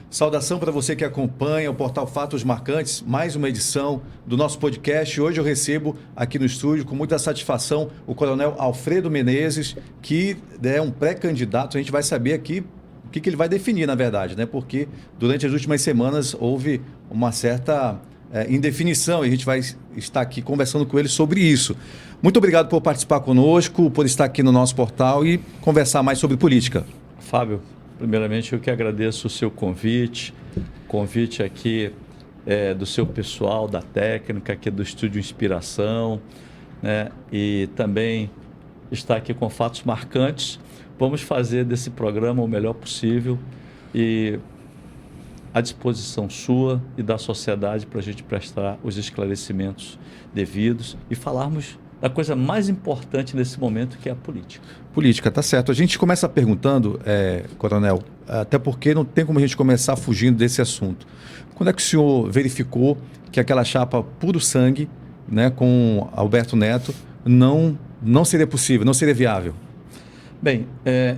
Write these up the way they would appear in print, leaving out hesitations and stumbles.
Saudação para você que acompanha o Portal Fatos Marcantes, mais uma edição do nosso podcast. Hoje eu recebo aqui no estúdio, com muita satisfação, o Coronel Alfredo Menezes, que é um pré-candidato. A gente vai saber aqui o que ele vai definir, na verdade, né? Porque durante as últimas semanas houve uma certa indefinição e a gente vai estar aqui conversando com ele sobre isso. Muito obrigado por participar conosco, por estar aqui no nosso portal e conversar mais sobre política. Fábio, primeiramente eu que agradeço o seu convite aqui do seu pessoal, da técnica, aqui do Estúdio Inspiração, né? E também estar aqui com fatos marcantes. Vamos fazer desse programa o melhor possível e à disposição sua e da sociedade para a gente prestar os esclarecimentos devidos e falarmos da coisa mais importante nesse momento, que é a política. Política, tá certo. A gente começa perguntando, Coronel, até porque não tem como a gente começar fugindo desse assunto. Quando é que o senhor verificou que aquela chapa puro sangue, né, com Alberto Neto, não seria possível, não seria viável? Bem,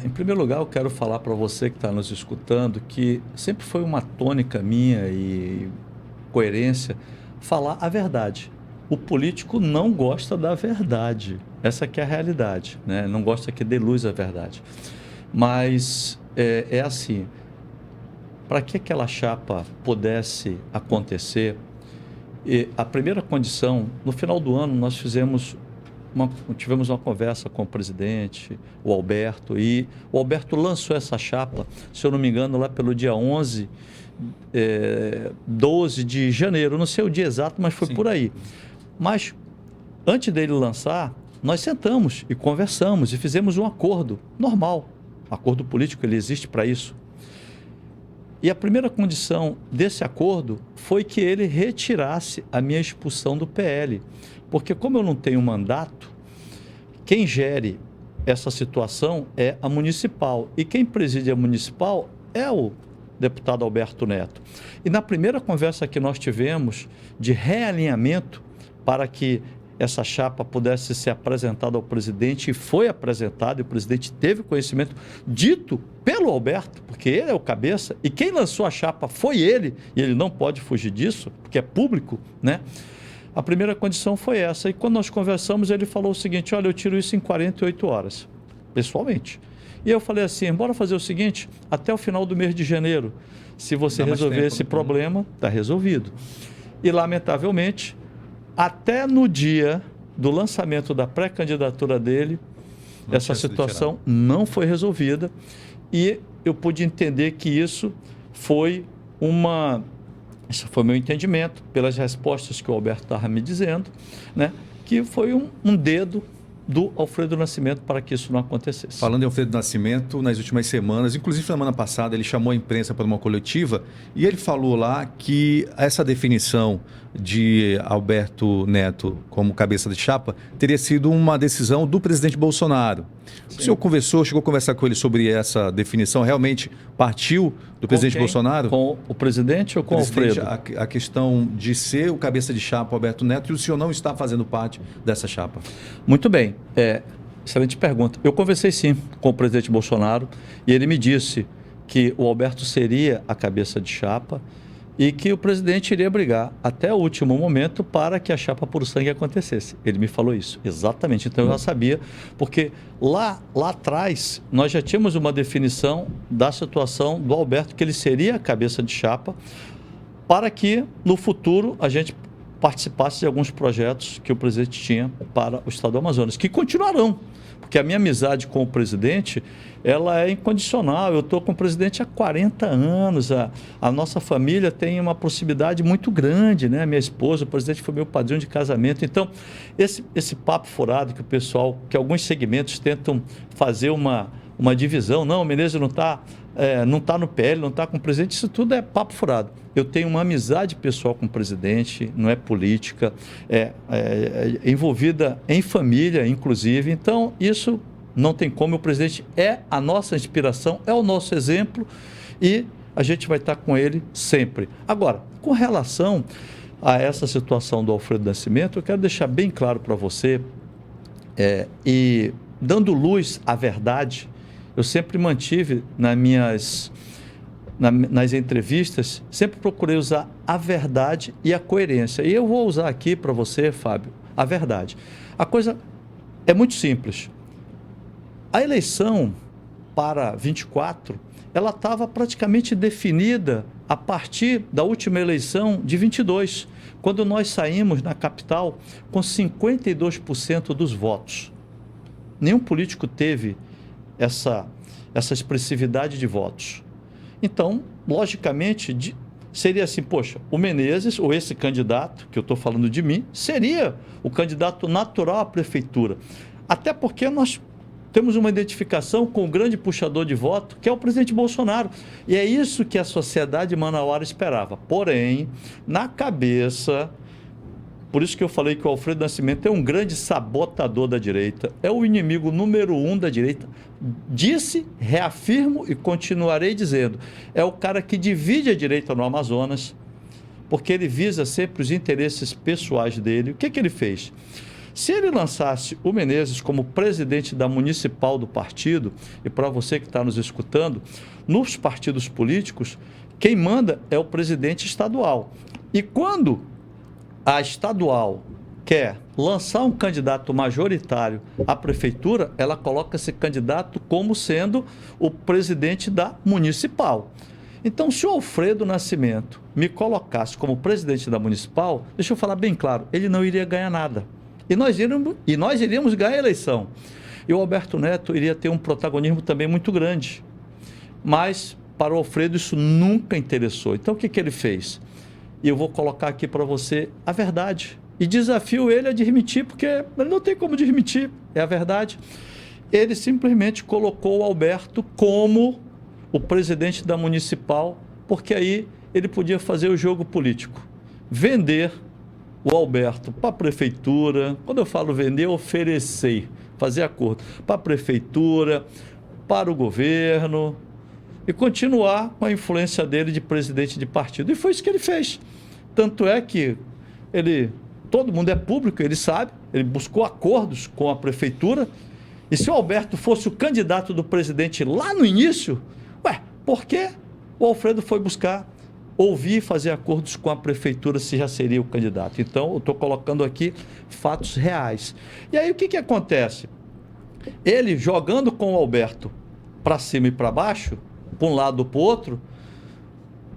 em primeiro lugar, eu quero falar para você que está nos escutando que sempre foi uma tônica minha e coerência falar a verdade. O político não gosta da verdade. Essa que é a realidade, né? Não gosta que dê luz à verdade. Mas é assim, para que aquela chapa pudesse acontecer, a primeira condição, no final do ano nós tivemos uma conversa com o presidente, o Alberto, e o Alberto lançou essa chapa, se eu não me engano, lá pelo dia 12 de janeiro, não sei o dia exato, mas foi Sim. Por aí. Mas, antes dele lançar, nós sentamos e conversamos e fizemos um acordo normal. Um acordo político, ele existe para isso. E a primeira condição desse acordo foi que ele retirasse a minha expulsão do PL. Porque como eu não tenho mandato, quem gere essa situação é a municipal. E quem preside a municipal é o deputado Alberto Neto. E na primeira conversa que nós tivemos de realinhamento para que essa chapa pudesse ser apresentada ao presidente, e foi apresentada, e o presidente teve conhecimento dito pelo Alberto, porque ele é o cabeça, e quem lançou a chapa foi ele, e ele não pode fugir disso, porque é público, né? A primeira condição foi essa, e quando nós conversamos, ele falou o seguinte: olha, eu tiro isso em 48 horas, pessoalmente. E eu falei assim, bora fazer o seguinte, até o final do mês de janeiro, se você resolver esse problema, está resolvido. E, lamentavelmente, até no dia do lançamento da pré-candidatura dele, essa situação não foi resolvida, e eu pude entender que isso foi meu entendimento, pelas respostas que o Alberto estava me dizendo, né, que foi um dedo do Alfredo Nascimento para que isso não acontecesse. Falando em Alfredo Nascimento, nas últimas semanas, inclusive na semana passada, ele chamou a imprensa para uma coletiva e ele falou lá que essa definição de Alberto Neto como cabeça de chapa teria sido uma decisão do presidente Bolsonaro. Sim. O senhor chegou a conversar com ele sobre essa definição? Realmente partiu do presidente Bolsonaro? Com o presidente ou com o Alfredo? A questão de ser o cabeça de chapa Alberto Neto, e o senhor não está fazendo parte dessa chapa. Muito bem. Excelente pergunta. Eu conversei sim com o presidente Bolsonaro e ele me disse que o Alberto seria a cabeça de chapa e que o presidente iria brigar até o último momento para que a chapa por sangue acontecesse. Ele me falou isso, exatamente. Então eu já sabia, porque lá atrás nós já tínhamos uma definição da situação do Alberto, que ele seria a cabeça de chapa, para que no futuro a gente participasse de alguns projetos que o presidente tinha para o estado do Amazonas, que continuarão, porque a minha amizade com o presidente, ela é incondicional. Eu estou com o presidente há 40 anos, a nossa família tem uma proximidade muito grande, né? Minha esposa, o presidente foi meu padrinho de casamento. Então, esse papo furado que o pessoal, que alguns segmentos tentam fazer uma divisão, não, o Menezes não está no PL, não está com o presidente, isso tudo é papo furado. Eu tenho uma amizade pessoal com o presidente, não é política, é envolvida em família, inclusive. Então, isso não tem como. O presidente é a nossa inspiração, é o nosso exemplo, e a gente vai estar com ele sempre. Agora, com relação a essa situação do Alfredo Nascimento, eu quero deixar bem claro para você, e dando luz à verdade, eu sempre mantive nas minhas nas entrevistas, sempre procurei usar a verdade e a coerência. E eu vou usar aqui para você, Fábio, a verdade. A coisa é muito simples. A eleição para 24, ela estava praticamente definida a partir da última eleição de 22, quando nós saímos na capital com 52% dos votos. Nenhum político teve essa expressividade de votos. Então, logicamente, seria assim, poxa, o Menezes, ou esse candidato, que eu estou falando de mim, seria o candidato natural à prefeitura. Até porque nós temos uma identificação com o grande puxador de voto, que é o presidente Bolsonaro. E é isso que a sociedade manauara esperava. Porém, na cabeça, por isso que eu falei que o Alfredo Nascimento é um grande sabotador da direita, é o inimigo número 1 da direita. Disse, reafirmo e continuarei dizendo, é o cara que divide a direita no Amazonas, porque ele visa sempre os interesses pessoais dele. O que ele fez? Se ele lançasse o Menezes como presidente da municipal do partido, e para você que está nos escutando, nos partidos políticos, quem manda é o presidente estadual. E quando a estadual quer lançar um candidato majoritário à prefeitura, ela coloca esse candidato como sendo o presidente da municipal. Então, se o Alfredo Nascimento me colocasse como presidente da municipal, deixa eu falar bem claro, ele não iria ganhar nada. E nós iríamos ganhar a eleição. E o Alberto Neto iria ter um protagonismo também muito grande. Mas, para o Alfredo, isso nunca interessou. Então, o que ele fez? E eu vou colocar aqui para você a verdade. E desafio ele a admitir, porque ele não tem como admitir, é a verdade. Ele simplesmente colocou o Alberto como o presidente da municipal, porque aí ele podia fazer o jogo político. Vender o Alberto para a prefeitura, quando eu falo vender, oferecer, fazer acordo para a prefeitura, para o governo e continuar com a influência dele de presidente de partido. E foi isso que ele fez. Tanto é que todo mundo é público, ele sabe, ele buscou acordos com a prefeitura. E se o Alberto fosse o candidato do presidente lá no início, por que o Alfredo foi buscar ouvir e fazer acordos com a prefeitura se já seria o candidato? Então, eu estou colocando aqui fatos reais. E aí, o que acontece? Ele jogando com o Alberto para cima e para baixo, para um lado ou para o outro,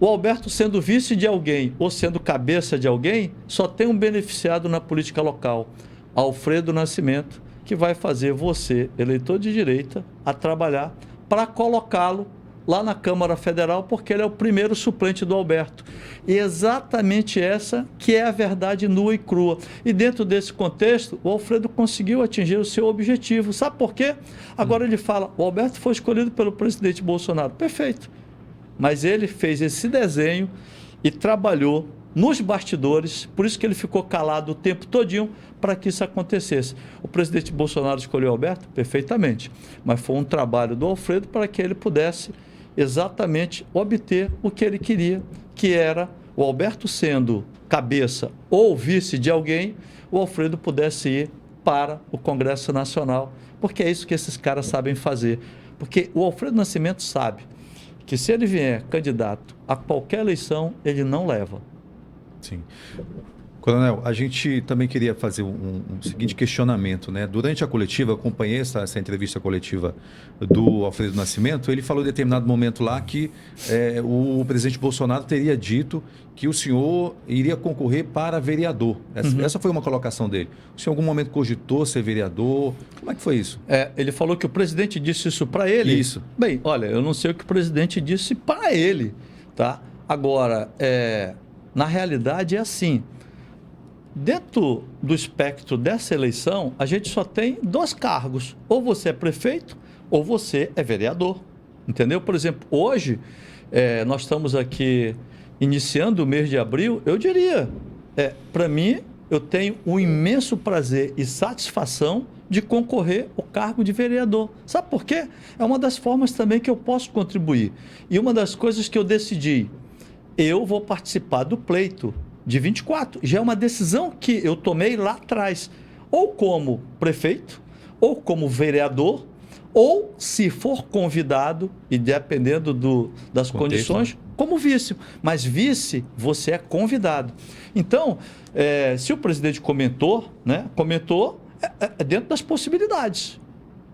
o Alberto sendo vice de alguém ou sendo cabeça de alguém, só tem um beneficiado na política local, Alfredo Nascimento, que vai fazer você, eleitor de direita, a trabalhar para colocá-lo lá na Câmara Federal, porque ele é o primeiro suplente do Alberto. E exatamente essa que é a verdade nua e crua. E dentro desse contexto, o Alfredo conseguiu atingir o seu objetivo. Sabe por quê? Agora ele fala, o Alberto foi escolhido pelo presidente Bolsonaro. Perfeito. Mas ele fez esse desenho e trabalhou nos bastidores, por isso que ele ficou calado o tempo todinho para que isso acontecesse. O presidente Bolsonaro escolheu o Alberto? Perfeitamente. Mas foi um trabalho do Alfredo para que ele pudesse exatamente obter o que ele queria, que era o Alberto sendo cabeça ou vice de alguém, o Alfredo pudesse ir para o Congresso Nacional, porque é isso que esses caras sabem fazer. Porque o Alfredo Nascimento sabe que se ele vier candidato a qualquer eleição, ele não leva. Sim. Coronel, a gente também queria fazer um seguinte questionamento, né? Durante a coletiva, eu acompanhei essa entrevista coletiva do Alfredo Nascimento, ele falou em determinado momento lá que o presidente Bolsonaro teria dito que o senhor iria concorrer para vereador. Essa foi uma colocação dele. O senhor em algum momento cogitou ser vereador? Como é que foi isso? Ele falou que o presidente disse isso para ele? Isso. Bem, olha, eu não sei o que o presidente disse para ele, tá? Agora, na realidade é assim. Dentro do espectro dessa eleição, a gente só tem 2 cargos. Ou você é prefeito, ou você é vereador. Entendeu? Por exemplo, hoje, nós estamos aqui iniciando o mês de abril, eu diria, para mim, eu tenho um imenso prazer e satisfação de concorrer ao cargo de vereador. Sabe por quê? É uma das formas também que eu posso contribuir. E uma das coisas que eu decidi, eu vou participar do pleito de 24. Já é uma decisão que eu tomei lá atrás, ou como prefeito, ou como vereador, ou, se for convidado, e dependendo das condições, como vice. Mas vice, você é convidado. Então, se o presidente comentou, né, comentou dentro das possibilidades,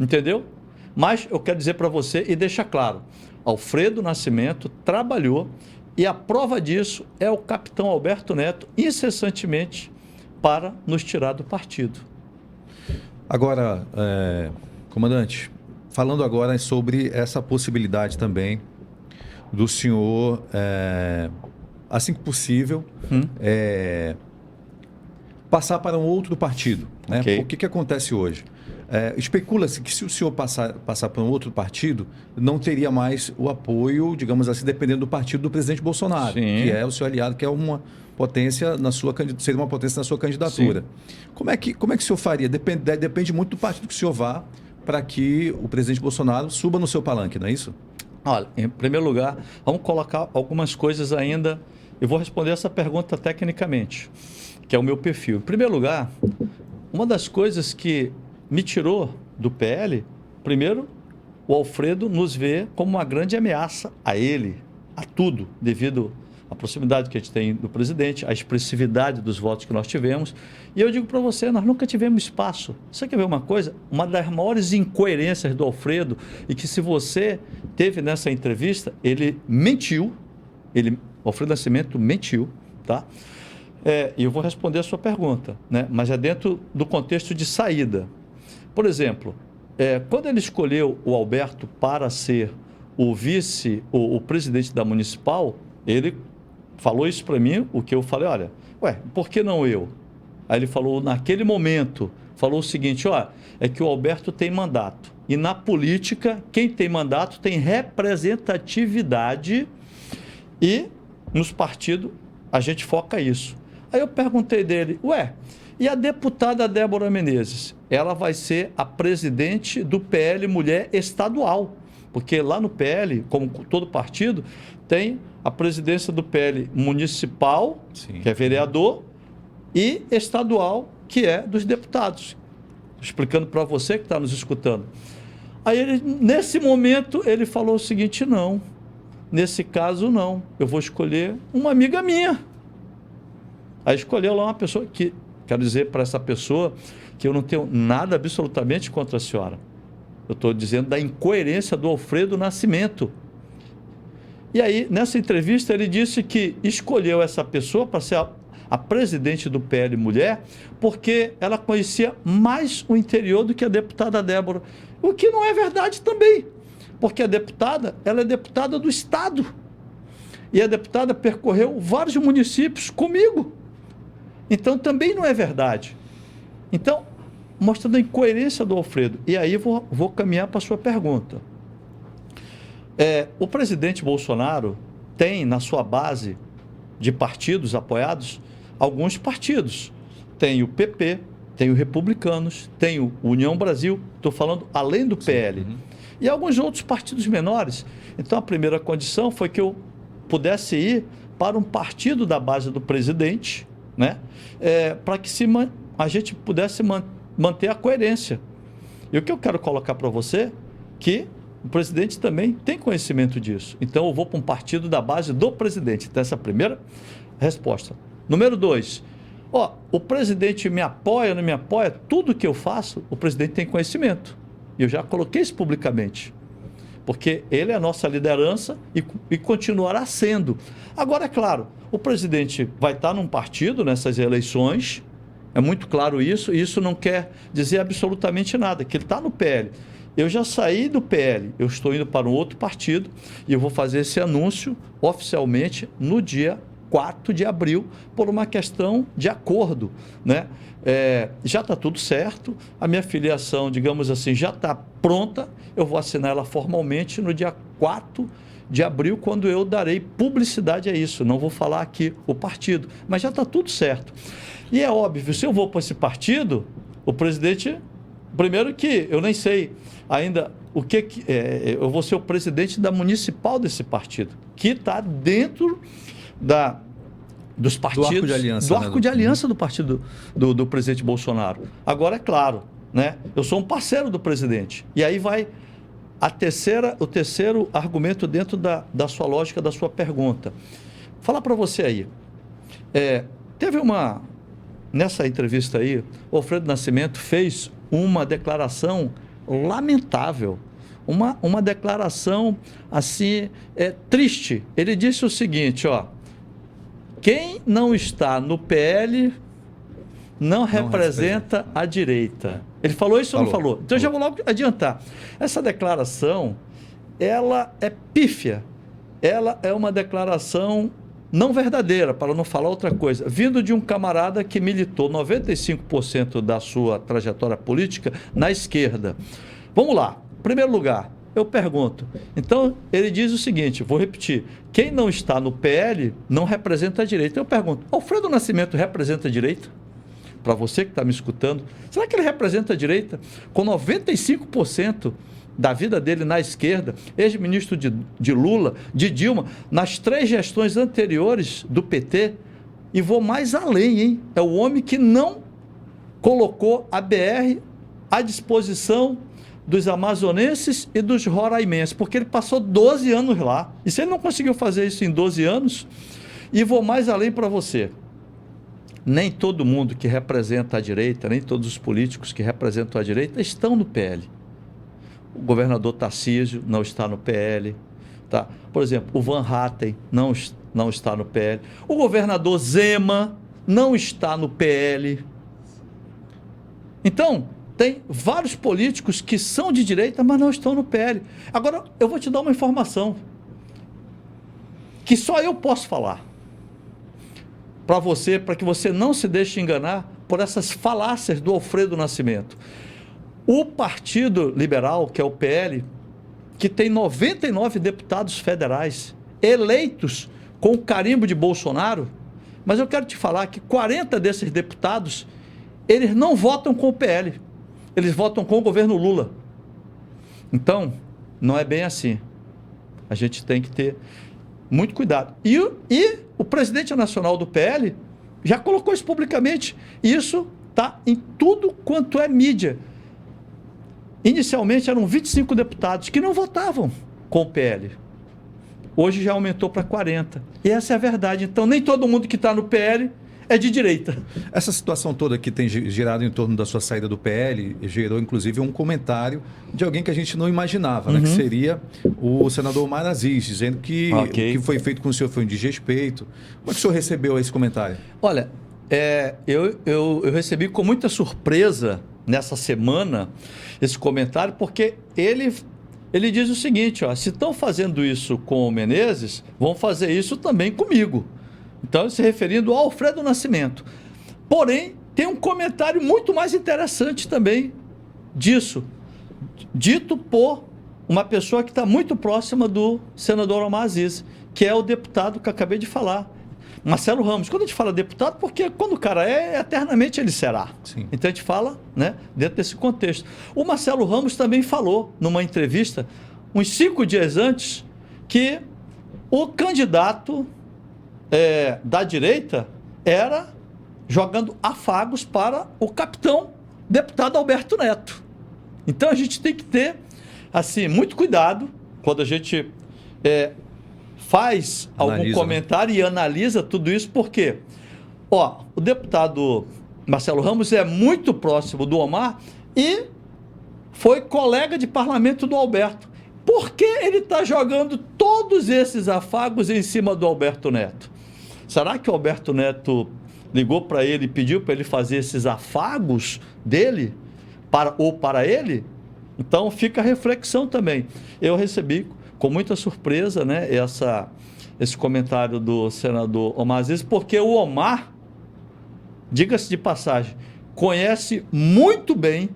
entendeu? Mas eu quero dizer para você e deixar claro, Alfredo Nascimento trabalhou e a prova disso é o capitão Alberto Neto incessantemente para nos tirar do partido. Agora, comandante, falando agora sobre essa possibilidade também do senhor, assim que possível, passar para um outro partido. Né? Okay. O que acontece hoje? Especula-se que se o senhor passar para um outro partido, não teria mais o apoio, digamos assim, dependendo do partido do presidente Bolsonaro, Sim. que é o seu aliado, que é uma potência seria uma potência na sua candidatura. Sim. Como é que o senhor faria? Depende muito do partido que o senhor vá para que o presidente Bolsonaro suba no seu palanque, não é isso? Olha, em primeiro lugar, vamos colocar algumas coisas ainda. Eu vou responder essa pergunta tecnicamente, que é o meu perfil. Em primeiro lugar, uma das coisas que me tirou do PL, primeiro, o Alfredo nos vê como uma grande ameaça a ele, a tudo, devido à proximidade que a gente tem do presidente, à expressividade dos votos que nós tivemos. E eu digo para você, nós nunca tivemos espaço. Você quer ver uma coisa? Uma das maiores incoerências do Alfredo, e que se você teve nessa entrevista, ele mentiu, o Alfredo Nascimento mentiu, tá? E eu vou responder a sua pergunta, né? Mas é dentro do contexto de saída. Por exemplo, quando ele escolheu o Alberto para ser o vice, o presidente da Municipal, ele falou isso para mim, o que eu falei, olha, por que não eu? Aí ele falou, naquele momento, falou o seguinte, é que o Alberto tem mandato. E na política, quem tem mandato tem representatividade e nos partidos a gente foca isso. Aí eu perguntei dele, e a deputada Débora Menezes? Ela vai ser a presidente do PL Mulher Estadual, porque lá no PL, como todo partido, tem a presidência do PL Municipal, sim, que é vereador, e estadual, que é dos deputados. Explicando para você que está nos escutando. Aí, nesse momento, ele falou o seguinte, não, nesse caso não, eu vou escolher uma amiga minha. Aí escolheu lá uma pessoa que, quero dizer para essa pessoa que eu não tenho nada absolutamente contra a senhora. Eu estou dizendo da incoerência do Alfredo Nascimento. E aí, nessa entrevista, ele disse que escolheu essa pessoa para ser a presidente do PL Mulher, porque ela conhecia mais o interior do que a deputada Débora. O que não é verdade também, porque a deputada, ela é deputada do Estado. E a deputada percorreu vários municípios comigo. Então, também não é verdade. Então, mostrando a incoerência do Alfredo. E aí vou caminhar para a sua pergunta. O presidente Bolsonaro tem na sua base de partidos apoiados alguns partidos. Tem o PP, tem o Republicanos, tem o União Brasil, estou falando além do PL. Sim. E alguns outros partidos menores. Então, a primeira condição foi que eu pudesse ir para um partido da base do presidente, né? Para que a gente pudesse manter a coerência. E o que eu quero colocar para você, que o presidente também tem conhecimento disso. Então, eu vou para um partido da base do presidente. Então, essa é a primeira resposta. Número 2, o presidente me apoia, não me apoia, tudo que eu faço, o presidente tem conhecimento. E eu já coloquei isso publicamente. Porque ele é a nossa liderança e continuará sendo. Agora, é claro, o presidente vai estar num partido nessas eleições, é muito claro isso, e isso não quer dizer absolutamente nada, que ele está no PL. Eu já saí do PL, eu estou indo para um outro partido e eu vou fazer esse anúncio oficialmente no dia 4 de abril, por uma questão de acordo, né? Já está tudo certo, a minha filiação, digamos assim, já está pronta, eu vou assinar ela formalmente no dia 4 de abril, quando eu darei publicidade a isso, não vou falar aqui o partido, mas já está tudo certo. E é óbvio, se eu vou para esse partido, o presidente, primeiro que eu nem sei ainda o que eu vou ser o presidente da municipal desse partido, que está dentro dos partidos, do arco de aliança do partido do presidente Bolsonaro. Agora, é claro, né? Eu sou um parceiro do presidente. E aí vai o terceiro argumento dentro da sua lógica, da sua pergunta. Falar para você aí. Nessa entrevista aí, o Alfredo Nascimento fez uma declaração lamentável. Uma declaração, assim, triste. Ele disse o seguinte, ó. Quem não está no PL não representa a direita. Ele falou isso ou não falou? Então, eu já vou logo adiantar. Essa declaração, ela é pífia. Ela é uma declaração não verdadeira, para não falar outra coisa. Vindo de um camarada que militou 95% da sua trajetória política na esquerda. Vamos lá. Em primeiro lugar, eu pergunto. Então, ele diz o seguinte, vou repetir. Quem não está no PL não representa a direita. Eu pergunto, Alfredo Nascimento representa a direita? Para você que está me escutando, será que ele representa a direita? Com 95% da vida dele na esquerda, ex-ministro de Lula, de Dilma, nas 3 gestões anteriores do PT, e vou mais além, hein? É o homem que não colocou a BR à disposição dos amazonenses e dos roraimenses, porque ele passou 12 anos lá. E se ele não conseguiu fazer isso em 12 anos, e vou mais além para você. Nem todo mundo que representa a direita, nem todos os políticos que representam a direita estão no PL. O governador Tarcísio não está no PL. Tá? Por exemplo, o Van Hatten não está no PL. O governador Zema não está no PL. Então, tem vários políticos que são de direita, mas não estão no PL. Agora, eu vou te dar uma informação que só eu posso falar para você, para que você não se deixe enganar por essas falácias do Alfredo Nascimento. O Partido Liberal, que é o PL, que tem 99 deputados federais eleitos com o carimbo de Bolsonaro, mas eu quero te falar que 40 desses deputados, eles não votam com o PL, eles votam com o governo Lula. Então, não é bem assim. A gente tem que ter muito cuidado. E o presidente nacional do PL já colocou isso publicamente. Isso está em tudo quanto é mídia. Inicialmente eram 25 deputados que não votavam com o PL. Hoje já aumentou para 40. E essa é a verdade. Então, nem todo mundo que está no PL é de direita. Essa situação toda que tem girado em torno da sua saída do PL gerou, inclusive, um comentário de alguém que a gente não imaginava, né? Que seria o senador Omar Aziz, dizendo que o que foi feito com o senhor foi um desrespeito. Como é que o senhor recebeu esse comentário? Olha, eu recebi com muita surpresa nessa semana esse comentário, porque ele diz o seguinte, ó, se estão fazendo isso com o Menezes, vão fazer isso também comigo. Então, se referindo ao Alfredo Nascimento. Porém, tem um comentário muito mais interessante também disso, dito por uma pessoa que está muito próxima do senador Omar Aziz, que é o deputado que eu acabei de falar, Marcelo Ramos. Quando a gente fala deputado, porque quando o cara eternamente ele será. Sim. Então a gente fala, né, dentro desse contexto. O Marcelo Ramos também falou numa entrevista, uns 5 dias antes, que o candidato da direita era jogando afagos para o capitão deputado Alberto Neto. Então a gente tem que ter assim, muito cuidado quando a gente faz algum comentário, né? E analisa tudo isso, porque o deputado Marcelo Ramos é muito próximo do Omar e foi colega de parlamento do Alberto. Por que ele está jogando todos esses afagos em cima do Alberto Neto? Será que o Alberto Neto ligou para ele e pediu para ele fazer esses afagos dele para ele? Então fica a reflexão também. Eu recebi com muita surpresa, né, esse comentário do senador Omar Aziz, porque o Omar, diga-se de passagem, conhece muito bem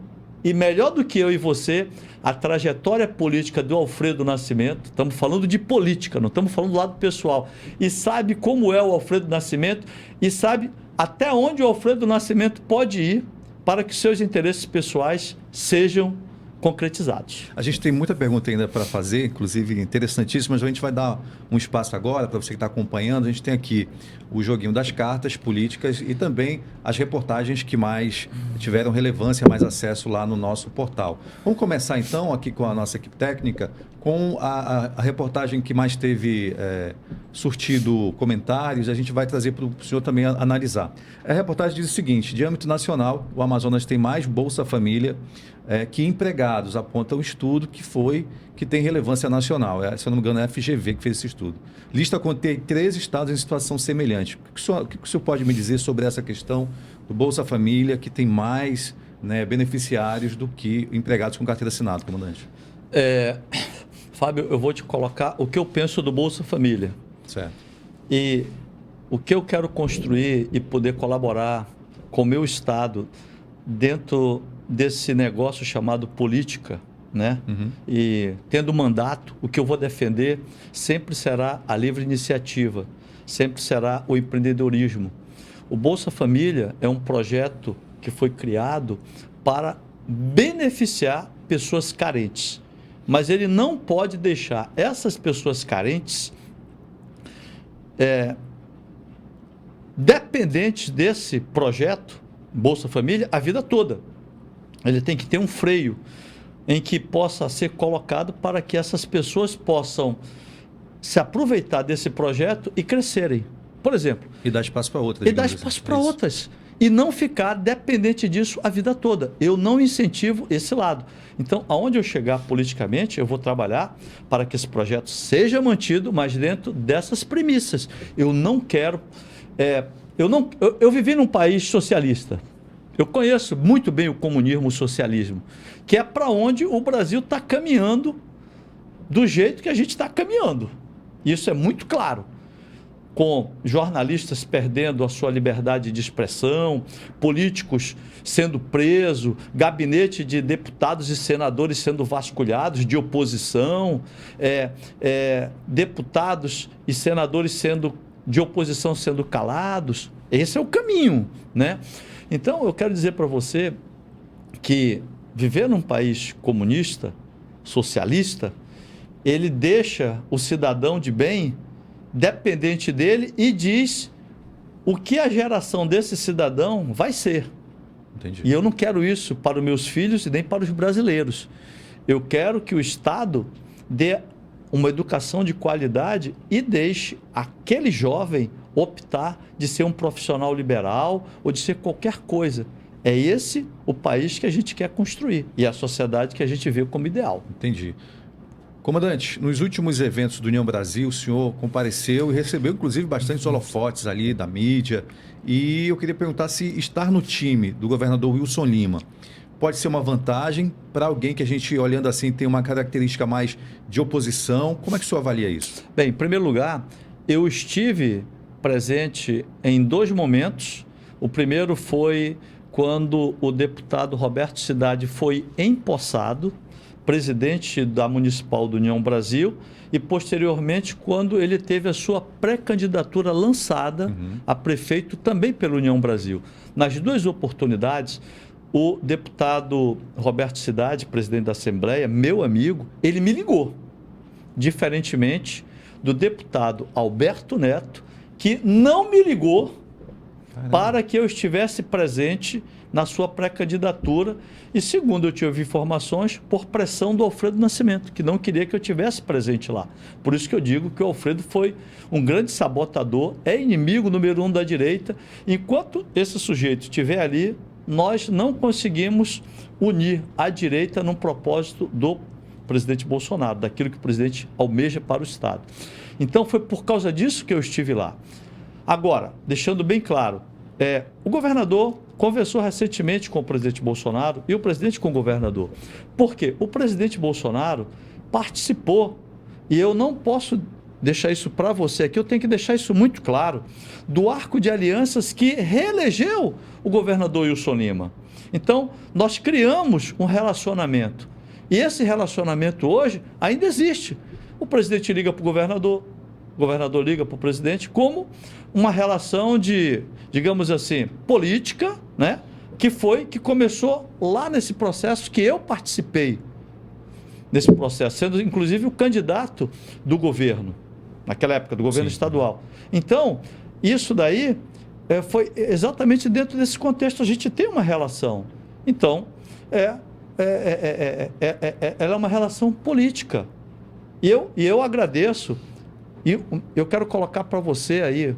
e melhor do que eu e você a trajetória política do Alfredo Nascimento. Estamos falando de política, não estamos falando do lado pessoal. E sabe como é o Alfredo Nascimento e sabe até onde o Alfredo Nascimento pode ir para que seus interesses pessoais sejam concretizados. A gente tem muita pergunta ainda para fazer, inclusive interessantíssimas, mas a gente vai dar um espaço agora para você que está acompanhando. A gente tem aqui o joguinho das cartas políticas e também as reportagens que mais tiveram relevância, mais acesso lá no nosso portal. Vamos começar então aqui com a nossa equipe técnica, com a reportagem que mais teve surtido comentários. A gente vai trazer para o senhor também analisar. A reportagem diz o seguinte: de âmbito nacional, o Amazonas tem mais Bolsa Família que empregados, aponta um estudo que tem relevância nacional. Se eu não me engano, é a FGV que fez esse estudo. Lista contém 13 estados em situação semelhante. O que o senhor pode me dizer sobre essa questão do Bolsa Família, que tem mais beneficiários do que empregados com carteira assinada, comandante? Fábio, eu vou te colocar o que eu penso do Bolsa Família. Certo. E o que eu quero construir e poder colaborar com o meu estado dentro desse negócio chamado política, né? Uhum. E tendo mandato, o que eu vou defender sempre será a livre iniciativa, sempre será o empreendedorismo. O Bolsa Família é um projeto que foi criado para beneficiar pessoas carentes, mas ele não pode deixar essas pessoas carentes dependentes desse projeto Bolsa Família a vida toda. Ele tem que ter um freio em que possa ser colocado para que essas pessoas possam se aproveitar desse projeto e crescerem. Por exemplo. E dar espaço para outras. E dar espaço para outras. E não ficar dependente disso a vida toda. Eu não incentivo esse lado. Então, aonde eu chegar politicamente, eu vou trabalhar para que esse projeto seja mantido, mas dentro dessas premissas. Eu não quero... Eu vivi num país socialista. Eu conheço muito bem o comunismo, o socialismo, que é para onde o Brasil está caminhando do jeito que a gente está caminhando. Isso é muito claro. Com jornalistas perdendo a sua liberdade de expressão, políticos sendo presos, gabinete de deputados e senadores sendo vasculhados de oposição, deputados e senadores de oposição sendo calados. Esse é o caminho, né? Então, eu quero dizer para você que viver num país comunista, socialista, ele deixa o cidadão de bem dependente dele e diz o que a geração desse cidadão vai ser. Entendi. E eu não quero isso para os meus filhos e nem para os brasileiros. Eu quero que o Estado dê uma educação de qualidade e deixe aquele jovem optar de ser um profissional liberal ou de ser qualquer coisa. É esse o país que a gente quer construir e a sociedade que a gente vê como ideal. Entendi. Comandante, nos últimos eventos do União Brasil, o senhor compareceu e recebeu, inclusive, bastantes holofotes ali da mídia. E eu queria perguntar se estar no time do governador Wilson Lima pode ser uma vantagem para alguém que a gente, olhando assim, tem uma característica mais de oposição. Como é que o senhor avalia isso? Bem, em primeiro lugar, eu estive presente em 2 momentos. O primeiro foi quando o deputado Roberto Cidade foi empossado presidente da Municipal do União Brasil e, posteriormente, quando ele teve a sua pré-candidatura lançada a prefeito também pela União Brasil. Nas 2 oportunidades, o deputado Roberto Cidade, presidente da Assembleia, meu amigo, ele me ligou, diferentemente do deputado Alberto Neto, que não me ligou para que eu estivesse presente na sua pré-candidatura e, segundo eu tive informações, por pressão do Alfredo Nascimento, que não queria que eu estivesse presente lá. Por isso que eu digo que o Alfredo foi um grande sabotador, é inimigo número 1 da direita. Enquanto esse sujeito estiver ali, nós não conseguimos unir a direita num propósito do presidente Bolsonaro, daquilo que o presidente almeja para o Estado. Então, foi por causa disso que eu estive lá. Agora, deixando bem claro, o governador conversou recentemente com o presidente Bolsonaro e o presidente com o governador. Por quê? O presidente Bolsonaro participou, e eu não posso deixar isso para você aqui, eu tenho que deixar isso muito claro, do arco de alianças que reelegeu o governador Wilson Lima. Então, nós criamos um relacionamento. E esse relacionamento hoje ainda existe. O presidente liga para o governador liga para o presidente, como uma relação de, digamos assim, política, né? Que começou lá nesse processo que eu participei nesse processo, sendo inclusive o candidato do governo, naquela época, do governo estadual. Então, isso daí foi exatamente dentro desse contexto, a gente tem uma relação. Então, ela é uma relação política. E eu agradeço, e eu quero colocar para você aí,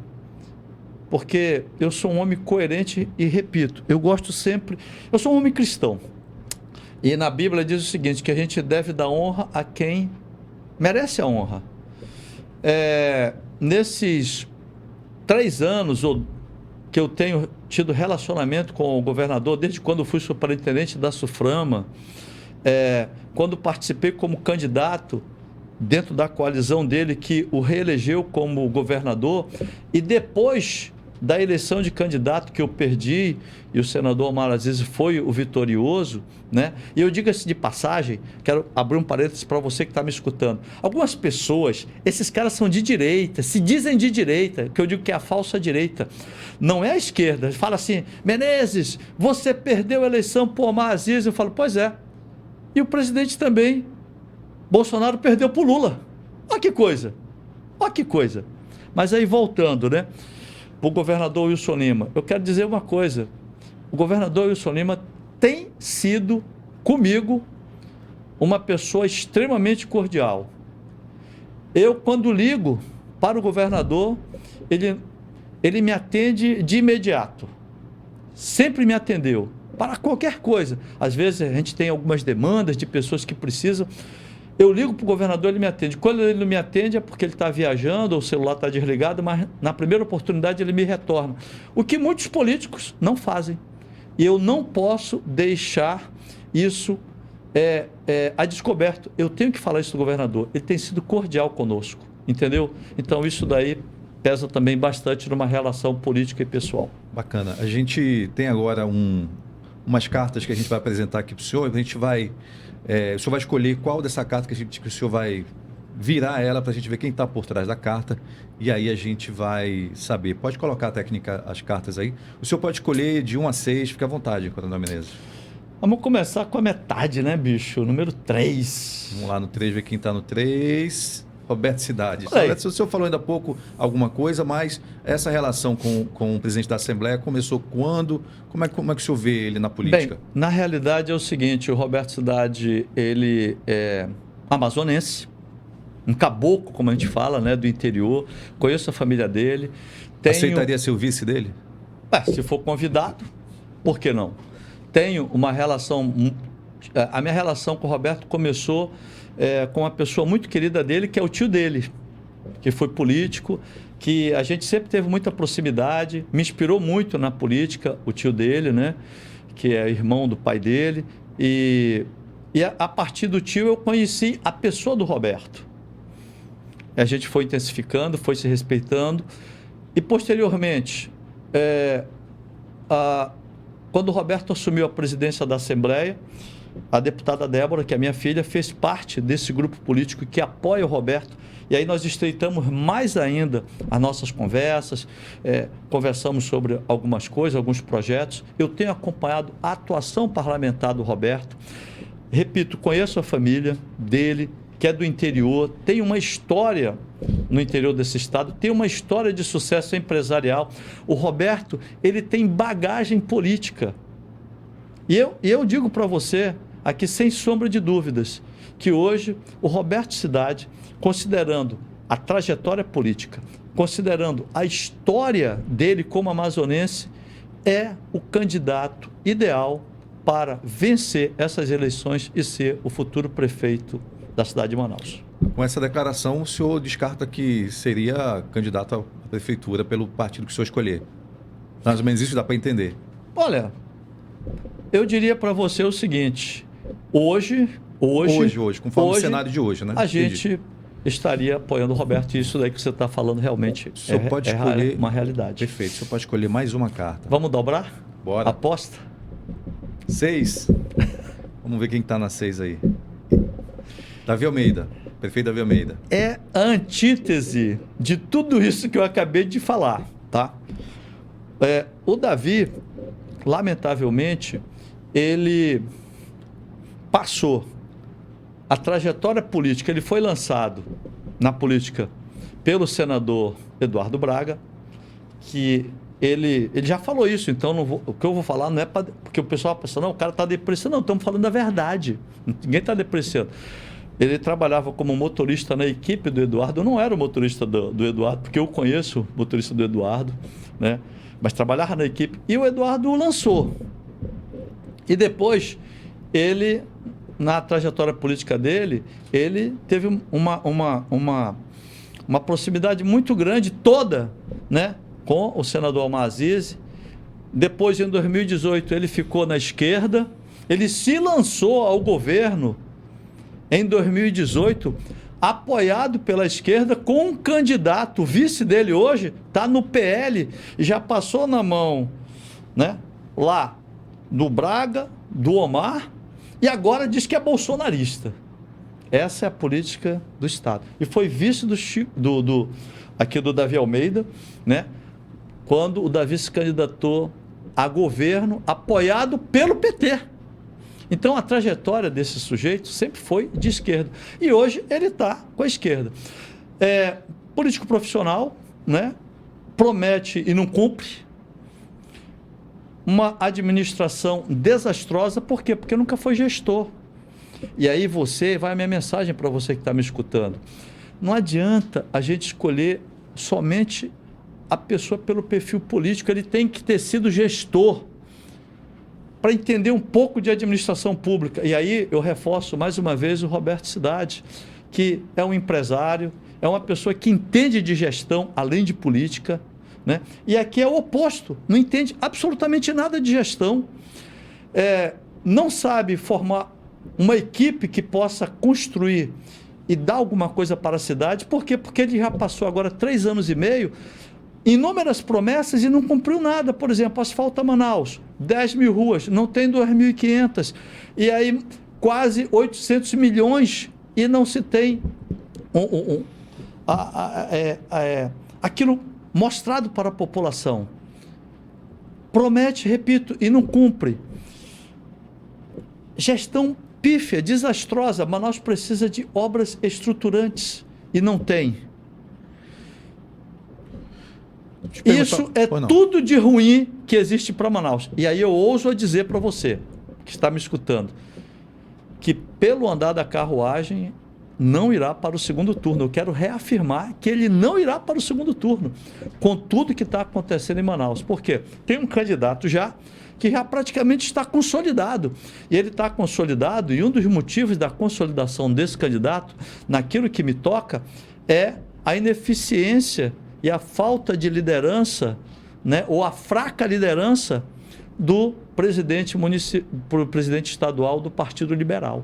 porque eu sou um homem coerente e repito, eu sou um homem cristão. E na Bíblia diz o seguinte, que a gente deve dar honra a quem merece a honra. Nesses 3 anos que eu tenho tido relacionamento com o governador, desde quando fui superintendente da SUFRAMA, quando participei como candidato dentro da coalizão dele, que o reelegeu como governador, e depois da eleição de candidato que eu perdi, e o senador Omar Aziz foi o vitorioso, né? E eu digo assim de passagem, quero abrir um parênteses para você que está me escutando. Algumas pessoas, esses caras são de direita, se dizem de direita, que eu digo que é a falsa direita, não é a esquerda. Fala assim, Menezes, você perdeu a eleição por Omar Aziz. Eu falo, pois é. E o presidente também, Bolsonaro, perdeu por Lula. Olha que coisa, olha que coisa. Mas aí voltando, né? O governador Wilson Lima, eu quero dizer uma coisa, o governador Wilson Lima tem sido comigo uma pessoa extremamente cordial. Eu, quando ligo para o governador, ele me atende de imediato, sempre me atendeu, para qualquer coisa. Às vezes a gente tem algumas demandas de pessoas que precisam. Eu ligo para o governador, ele me atende. Quando ele não me atende é porque ele está viajando ou o celular está desligado, mas na primeira oportunidade ele me retorna. O que muitos políticos não fazem. E eu não posso deixar isso a descoberto. Eu tenho que falar isso do governador. Ele tem sido cordial conosco, entendeu? Então isso daí pesa também bastante numa relação política e pessoal. Bacana. A gente tem agora umas cartas que a gente vai apresentar aqui para o senhor. A gente vai... o senhor vai escolher qual dessa carta que o senhor vai virar ela para a gente ver quem está por trás da carta, e aí a gente vai saber. Pode colocar a técnica, as cartas aí. O senhor pode escolher de 1 a 6, fica à vontade, Coronel Menezes. Vamos começar com a metade, né, bicho? Número 3. Vamos lá no 3, ver quem está no 3. Roberto Cidade. Roberto, o senhor falou ainda há pouco alguma coisa, mas essa relação com o presidente da Assembleia começou quando? Como é que o senhor vê ele na política? Bem, na realidade é o seguinte, o Roberto Cidade, ele é amazonense, um caboclo, como a gente fala, né, do interior. Conheço a família dele. Aceitaria ser o vice dele? Se for convidado, por que não? Tenho uma relação... A minha relação com o Roberto começou com uma pessoa muito querida dele, que é o tio dele, que foi político, que a gente sempre teve muita proximidade, me inspirou muito na política, o tio dele, né, que é irmão do pai dele, e a partir do tio eu conheci a pessoa do Roberto. A gente foi intensificando, foi se respeitando, e posteriormente, quando o Roberto assumiu a presidência da Assembleia, a deputada Débora, que é minha filha, fez parte desse grupo político que apoia o Roberto. E aí nós estreitamos mais ainda as nossas conversas, conversamos sobre algumas coisas, alguns projetos. Eu tenho acompanhado a atuação parlamentar do Roberto. Repito, conheço a família dele, que é do interior, tem uma história no interior desse estado, tem uma história de sucesso empresarial. O Roberto, ele tem bagagem política. E eu digo para você, aqui sem sombra de dúvidas, que hoje o Roberto Cidade, considerando a trajetória política, considerando a história dele como amazonense, é o candidato ideal para vencer essas eleições e ser o futuro prefeito da cidade de Manaus. Com essa declaração, o senhor descarta que seria candidato à prefeitura pelo partido que o senhor escolher. Mais ou menos isso dá para entender. Olha, eu diria para você o seguinte, hoje, conforme o cenário de hoje, né? A gente estaria apoiando o Roberto, e isso daí que você está falando realmente pode escolher uma realidade. Perfeito, o senhor pode escolher mais uma carta. Vamos dobrar? Bora. Aposta? 6. Vamos ver quem está na 6 aí. Davi Almeida, prefeito Davi Almeida. É a antítese de tudo isso que eu acabei de falar, tá? O Davi, lamentavelmente, ele passou a trajetória política, ele foi lançado na política pelo senador Eduardo Braga, que ele já falou isso, então o que eu vou falar não é porque o pessoal pensa, não, o cara está depreciando. Não, estamos falando da verdade. Ninguém está depreciando. Ele trabalhava como motorista na equipe do Eduardo. Eu não era o motorista do Eduardo, porque eu conheço o motorista do Eduardo, né? Mas trabalhava na equipe. E o Eduardo o lançou. E depois, ele, na trajetória política dele, ele teve uma proximidade muito grande, toda, né, com o senador Omar Aziz. Depois, em 2018, ele ficou na esquerda. Ele se lançou ao governo em 2018, apoiado pela esquerda, com um candidato, o vice dele hoje, está no PL, e já passou na mão, né, lá do Braga, do Omar, e agora diz que é bolsonarista. Essa é a política do Estado. E foi vice aqui do Davi Almeida, né, quando o Davi se candidatou a governo, apoiado pelo PT. Então, a trajetória desse sujeito sempre foi de esquerda. E hoje ele está com a esquerda. Político profissional, né? Promete e não cumpre. Uma administração desastrosa. Por quê? Porque nunca foi gestor. E aí vai a minha mensagem para você que está me escutando. Não adianta a gente escolher somente a pessoa pelo perfil político. Ele tem que ter sido gestor, para entender um pouco de administração pública. E aí eu reforço mais uma vez o Roberto Cidade, que é um empresário, é uma pessoa que entende de gestão, além de política, né? E aqui é o oposto, não entende absolutamente nada de gestão, não sabe formar uma equipe que possa construir e dar alguma coisa para a cidade. Por quê? Porque ele já passou agora 3 anos e meio, inúmeras promessas e não cumpriu nada. Por exemplo, asfalta Manaus, 10 mil ruas, não tem 2.500. E aí quase 800 milhões e não se tem aquilo mostrado para a população. Promete, repito, e não cumpre. Gestão pífia, desastrosa. Manaus precisa de obras estruturantes e não tem. Isso é tudo de ruim que existe para Manaus. E aí eu ouso dizer para você, que está me escutando, que pelo andar da carruagem não irá para o segundo turno. Eu quero reafirmar que ele não irá para o segundo turno, com tudo que está acontecendo em Manaus. Por quê? Tem um candidato que já praticamente está consolidado. E ele está consolidado, e um dos motivos da consolidação desse candidato, naquilo que me toca, é a ineficiência e a falta de liderança, né, ou a fraca liderança do presidente estadual do Partido Liberal,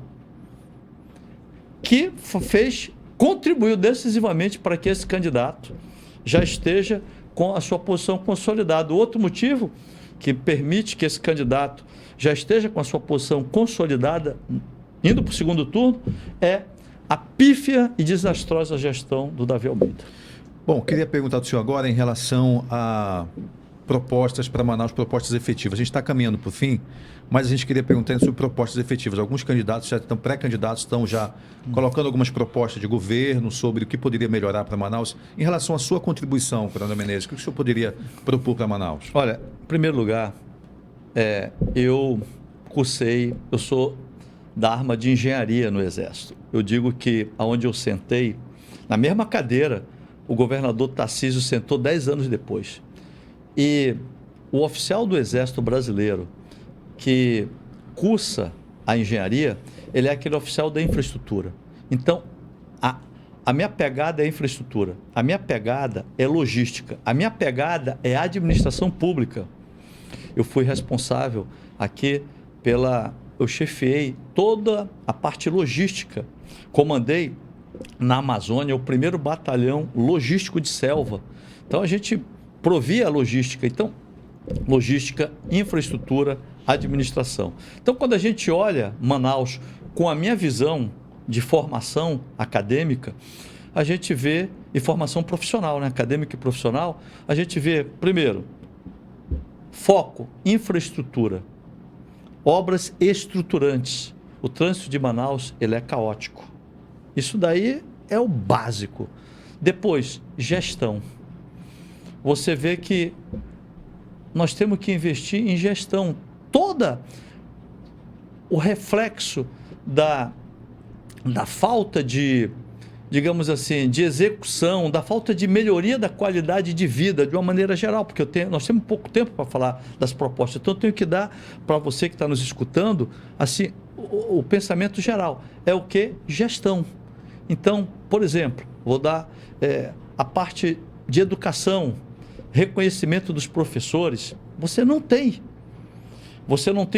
que contribuiu decisivamente para que esse candidato já esteja com a sua posição consolidada. Outro motivo que permite que esse candidato já esteja com a sua posição consolidada, indo para o segundo turno, é a pífia e desastrosa gestão do Davi Almeida. Bom, queria perguntar do senhor agora em relação a propostas para Manaus, propostas efetivas. A gente está caminhando para o fim, mas a gente queria perguntar sobre propostas efetivas. Alguns candidatos já estão, pré-candidatos estão já colocando algumas propostas de governo sobre o que poderia melhorar para Manaus. Em relação à sua contribuição, Coronel Menezes, o que o senhor poderia propor para Manaus? Olha, em primeiro lugar, eu sou da arma de engenharia no Exército. Eu digo que aonde eu sentei, na mesma cadeira, o governador Tarcísio sentou 10 anos depois. E o oficial do Exército Brasileiro que cursa a engenharia, ele é aquele oficial da infraestrutura. Então, a minha pegada é infraestrutura, a minha pegada é logística, a minha pegada é administração pública. Eu fui responsável aqui eu chefiei toda a parte logística, comandei na Amazônia o 1º Batalhão Logístico de Selva. Então a gente provia a logística. Então, logística, infraestrutura, administração. Então, quando a gente olha Manaus com a minha visão de formação acadêmica, a gente vê, e formação profissional, né? Acadêmica e profissional, a gente vê, primeiro, foco, infraestrutura, obras estruturantes, o trânsito de Manaus ele é caótico. Isso daí é o básico. Depois, gestão. Você vê que nós temos que investir em gestão. Toda o reflexo da falta de, digamos assim, de execução, da falta de melhoria da qualidade de vida, de uma maneira geral, porque nós temos pouco tempo para falar das propostas, então eu tenho que dar para você que está nos escutando, assim, o pensamento geral. É o que? Gestão. Então, por exemplo, vou dar a parte de educação, reconhecimento dos professores. Você não tem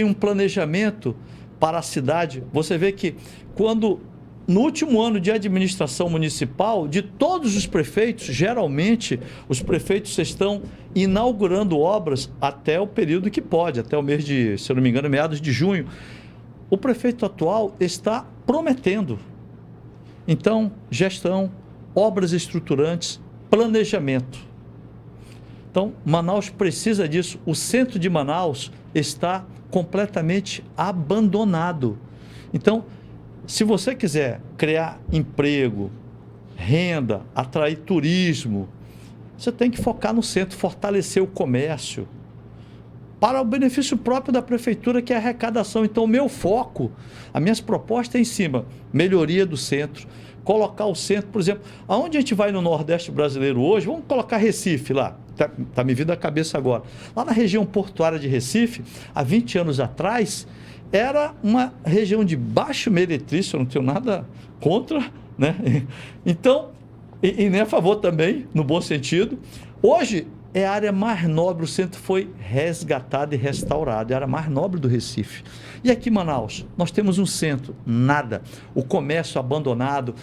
um planejamento para a cidade. Você vê que quando, no último ano de administração municipal, de todos os prefeitos, geralmente os prefeitos estão inaugurando obras até o período que pode, até o mês de, se eu não me engano, meados de junho. O prefeito atual está prometendo. Então, gestão, obras estruturantes, planejamento. Então, Manaus precisa disso. O centro de Manaus está completamente abandonado. Então, se você quiser criar emprego, renda, atrair turismo, você tem que focar no centro, fortalecer o comércio, para o benefício próprio da prefeitura, que é a arrecadação. Então, o meu foco, as minhas propostas é em cima, melhoria do centro, colocar o centro, por exemplo, aonde a gente vai no Nordeste brasileiro hoje, vamos colocar Recife lá, tá me vindo à cabeça agora. Lá na região portuária de Recife, há 20 anos atrás, era uma região de baixo meretrício, eu não tenho nada contra, né? Então, e nem a favor também, no bom sentido. Hoje, é a área mais nobre, o centro foi resgatado e restaurado, é a área mais nobre do Recife. E aqui em Manaus, nós temos um centro, nada, o comércio abandonado.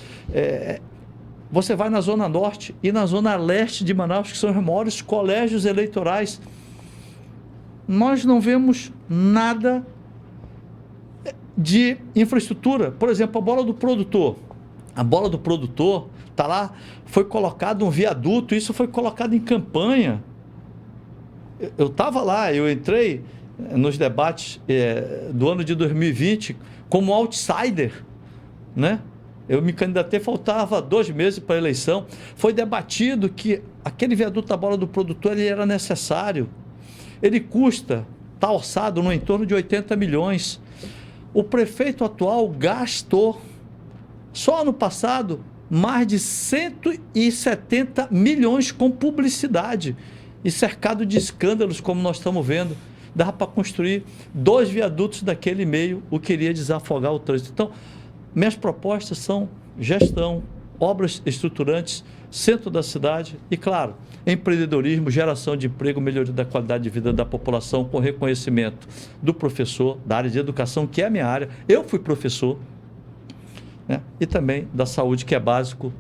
Você vai na Zona Norte e na Zona Leste de Manaus, que são os maiores colégios eleitorais, nós não vemos nada de infraestrutura. Por exemplo, a bola do produtor. A bola do produtor está lá, foi colocado um viaduto, isso foi colocado em campanha. Eu estava lá, eu entrei nos debates do ano de 2020 como outsider, né? Eu me candidatei, faltava 2 meses para a eleição. Foi debatido que aquele viaduto da bola do produtor ele era necessário. Ele custa, está orçado no entorno de 80 milhões. O prefeito atual gastou, só ano passado, mais de 170 milhões com publicidade e cercado de escândalos, como nós estamos vendo. Dava para construir 2 viadutos daquele meio, o que iria desafogar o trânsito. Então, minhas propostas são gestão, obras estruturantes, centro da cidade e, claro, empreendedorismo, geração de emprego, melhoria da qualidade de vida da população com reconhecimento do professor, da área de educação, que é a minha área. Eu fui professor, né? E também da saúde, que é básico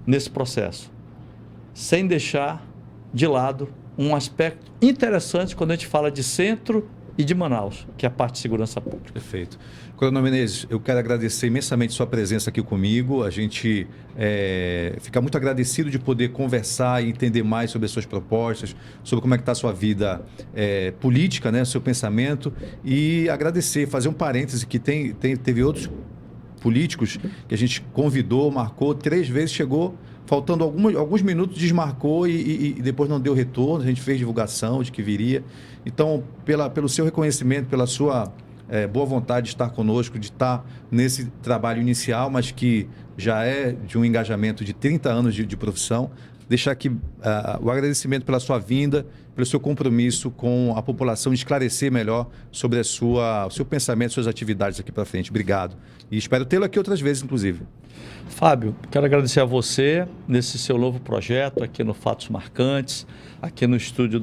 nesse processo. Sem deixar de lado um aspecto interessante quando a gente fala de centro e de Manaus, que é a parte de segurança pública. Perfeito. Coronel Menezes, eu quero agradecer imensamente sua presença aqui comigo. A gente fica muito agradecido de poder conversar e entender mais sobre as suas propostas, sobre como é que está a sua vida política, né, seu pensamento, e agradecer, fazer um parêntese que teve outros políticos que a gente convidou, marcou 3 vezes, chegou faltando alguns minutos, desmarcou e depois não deu retorno. A gente fez divulgação de que viria. Então, pelo seu reconhecimento, pela sua boa vontade de estar conosco, de estar nesse trabalho inicial, mas que já é de um engajamento de 30 anos de profissão, deixar aqui o agradecimento pela sua vinda, pelo seu compromisso com a população, esclarecer melhor sobre o seu pensamento, suas atividades aqui para frente. Obrigado. E espero tê-lo aqui outras vezes, inclusive. Fábio, quero agradecer a você nesse seu novo projeto aqui no Fatos Marcantes, aqui no estúdio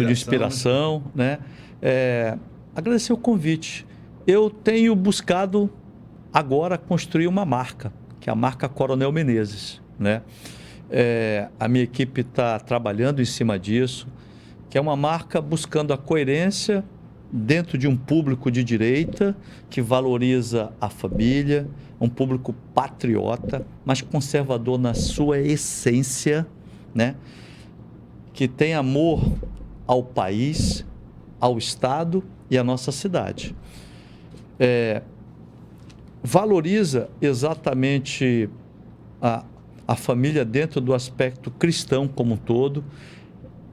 Inspiração, né? Agradecer o convite. Eu tenho buscado agora construir uma marca, que é a marca Coronel Menezes, né? A minha equipe está trabalhando em cima disso, que é uma marca buscando a coerência dentro de um público de direita que valoriza a família, um público patriota, mas conservador na sua essência, né? Que tem amor ao país, ao Estado e à nossa cidade. valoriza exatamente a família dentro do aspecto cristão como um todo.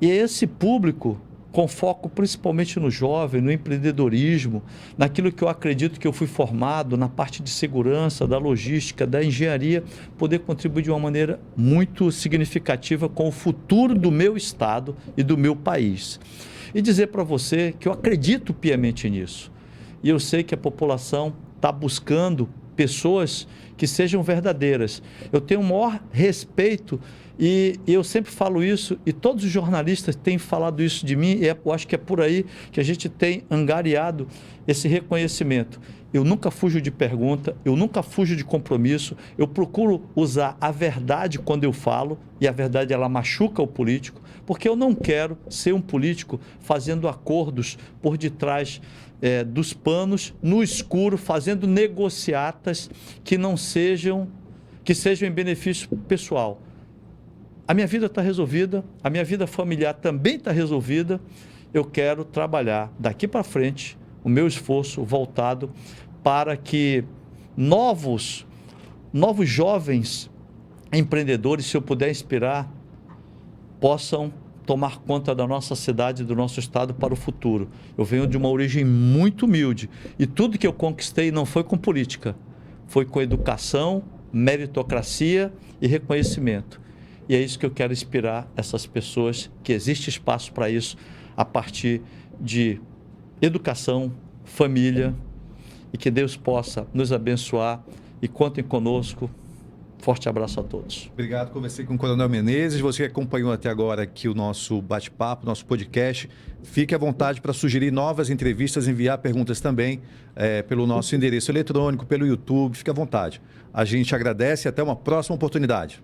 E esse público com foco principalmente no jovem, no empreendedorismo, naquilo que eu acredito que eu fui formado, na parte de segurança, da logística, da engenharia, poder contribuir de uma maneira muito significativa com o futuro do meu estado e do meu país. E dizer para você que eu acredito piamente nisso. E eu sei que a população está buscando pessoas que sejam verdadeiras. Eu tenho o maior respeito e eu sempre falo isso, e todos os jornalistas têm falado isso de mim, e eu acho que é por aí que a gente tem angariado esse reconhecimento. Eu nunca fujo de pergunta, eu nunca fujo de compromisso, eu procuro usar a verdade quando eu falo, e a verdade ela machuca o político, porque eu não quero ser um político fazendo acordos por detrás dos panos, no escuro, fazendo negociatas que sejam em benefício pessoal. A minha vida está resolvida, a minha vida familiar também está resolvida. Eu quero trabalhar daqui para frente o meu esforço voltado para que novos jovens empreendedores, se eu puder inspirar, possam tomar conta da nossa cidade e do nosso estado para o futuro. Eu venho de uma origem muito humilde e tudo que eu conquistei não foi com política, foi com educação, meritocracia e reconhecimento. E é isso que eu quero inspirar essas pessoas, que existe espaço para isso, a partir de educação, família, e que Deus possa nos abençoar e contem conosco. Forte abraço a todos. Obrigado, conversei com o Coronel Menezes. Você que acompanhou até agora aqui o nosso bate-papo, nosso podcast, fique à vontade para sugerir novas entrevistas, enviar perguntas também pelo nosso endereço eletrônico, pelo YouTube, fique à vontade. A gente agradece e até uma próxima oportunidade.